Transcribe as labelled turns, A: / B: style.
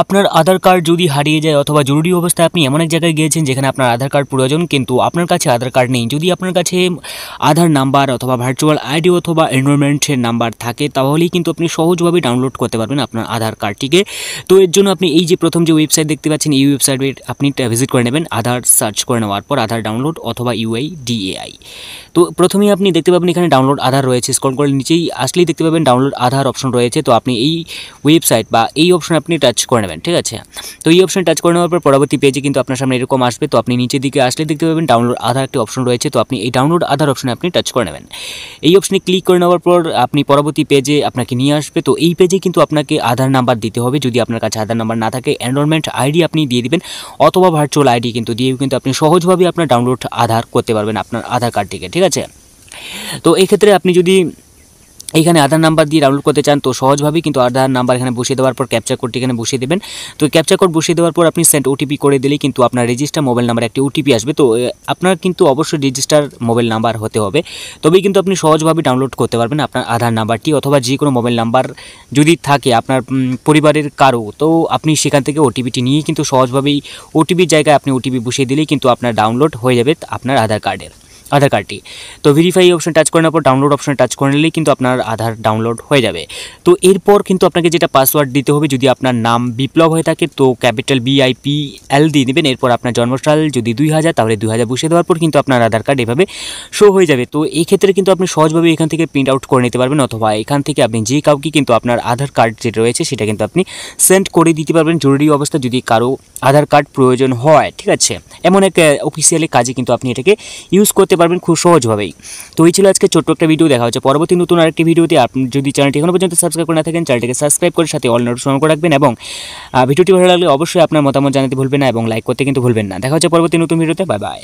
A: আপনার আধার কার্ড যদি হারিয়ে যায় অথবা জরুরি অবস্থায় আপনি এমন এক জায়গায় গিয়েছেন যেখানে আপনার আধার কার্ড প্রয়োজন কিন্তু আপনার কাছে আধার কার্ড নেই, যদি আপনার কাছে আধার নাম্বার অথবা ভার্চুয়াল আইডি অথবা এনরোলমেন্টের নাম্বার থাকে তাহলেই কিন্তু আপনি সহজভাবে ডাউনলোড করতে পারবেন আপনার আধার কার্ডটিকে। তো এর জন্য আপনি এই যে প্রথম যে ওয়েবসাইট দেখতে পাচ্ছেন এই ওয়েবসাইটে আপনি ভিজিট করে নেবেন, আধার সার্চ করে নেওয়ার পর আধার ডাউনলোড অথবা UIDAI। তো প্রথমেই আপনি দেখতে পাবেন এখানে ডাউনলোড আধার রয়েছে, স্ক্রল করে নিচেই আসলেই দেখতে পাবেন ডাউনলোড আধার অপশন রয়েছে। তো আপনি এই ওয়েবসাইট বা এই অপশন আপনি টাচ করে নেবেন, ঠিক আছে। তো এই অপশন টাচ করে নেওয়ার পর পরবর্তী পেজে কিন্তু আপনার সামনে এরকম আসবে। তো আপনি নিচের দিকে আসলে দেখতে পাবেন ডাউনলোড আধার একটি অপশন রয়েছে। তো আপনি এই ডাউনলোড আধার অপশনে আপনি টাচ করে নেবেন। এই অপশনে ক্লিক করে নেওয়ার পর আপনি পরবর্তী পেজে আপনাকে নিয়ে আসবে। তো এই পেজে কিন্তু আপনাকে আধার নাম্বার দিতে হবে, যদি আপনার কাছে আধার নাম্বার না থাকে এনরোলমেন্ট আইডি আপনি দিয়ে দিবেন অথবা ভার্চুয়াল আইডি কিন্তু দিয়ে কিন্তু আপনি সহজভাবে আপনার ডাউনলোড আধার করতে পারবেন আপনার আধার কার্ডটিকে, ঠিক আছে। তো এই ক্ষেত্রে আপনি যদি এইখানে আধার নাম্বার দিয়ে ডাউনলোড করতে চান তো সহজভাবেই কিন্তু আধার নাম্বার এখানে বসিয়ে দেওয়ার পর ক্যাপচার কোডটি এখানে বসিয়ে দেবেন। তো ক্যাপচার কোড বসিয়ে দেওয়ার পর আপনি সেন্ড OTP করে দিলেই কিন্তু আপনার রেজিস্টার মোবাইল নাম্বার একটি OTP আসবে। তো আপনার কিন্তু অবশ্যই রেজিস্টার মোবাইল নাম্বার হতে হবে, তবেই কিন্তু আপনি সহজভাবে ডাউনলোড করতে পারবেন আপনার আধার নাম্বারটি, অথবা যে কোনো মোবাইল নাম্বার যদি থাকে আপনার পরিবারের কারো, তো আপনি সেখান থেকে OTPটি নিয়ে কিন্তু সহজভাবেই OTPর জায়গায় আপনি OTP বসিয়ে দিলেই কিন্তু আপনার ডাউনলোড হয়ে যাবে আপনার আধার কার্ডটি। তো ভেরিফাই অপশন টাচ করার পর ডাউনলোড অপশন টাচ করে নিলেই কিন্তু আপনার আধার ডাউনলোড হয়ে যাবে। তো এরপর কিন্তু আপনাকে যেটা পাসওয়ার্ড দিতে হবে, যদি আপনার নাম বিপ্লব হয়ে থাকে তো ক্যাপিটাল BIPL দিয়ে দেবেন। এরপর আপনার জন্মসাল যদি 2000 তাহলে 2000 বসিয়ে দেওয়ার পর কিন্তু আপনার আধার কার্ড এভাবে শো হয়ে যাবে। তো এই ক্ষেত্রে কিন্তু আপনি সহজভাবে এখান থেকে প্রিন্ট আউট করে নিতে পারবেন, অথবা এখান থেকে আপনি যে কাউকে কিন্তু আপনার আধার কার্ড যেটা রয়েছে সেটা কিন্তু আপনি সেন্ড করে দিতে পারবেন জরুরি অবস্থা যদি কারো আধার কার্ড প্রয়োজন হয়, ঠিক আছে। এমন এক অফিসিয়ালি কাজে কিন্তু আপনি এটাকে ইউজ করতে পারবেন খুব সহজভাবেই। তো এই ছিল আজকে ছোট্ট একটা ভিডিও, দেখা হচ্ছে পরবর্তী নতুন আরেকটি ভিডিওতে। আপনি যদি চ্যানেলটি এখনো পর্যন্ত সাবস্ক্রাইব করে না থাকেন চ্যানেলটিকে সাবস্ক্রাইব করে সাথে অল নোটিফিকেশন অন করে রাখবেন, এবং ভিডিওটি ভালো লাগলে অবশ্যই আপনার মতামত জানাতে ভুলবেন না এবং লাইক করতে কিন্তু ভুলবেন না। দেখা হচ্ছে পরবর্তী নতুন ভিডিওতে, বাই বাই।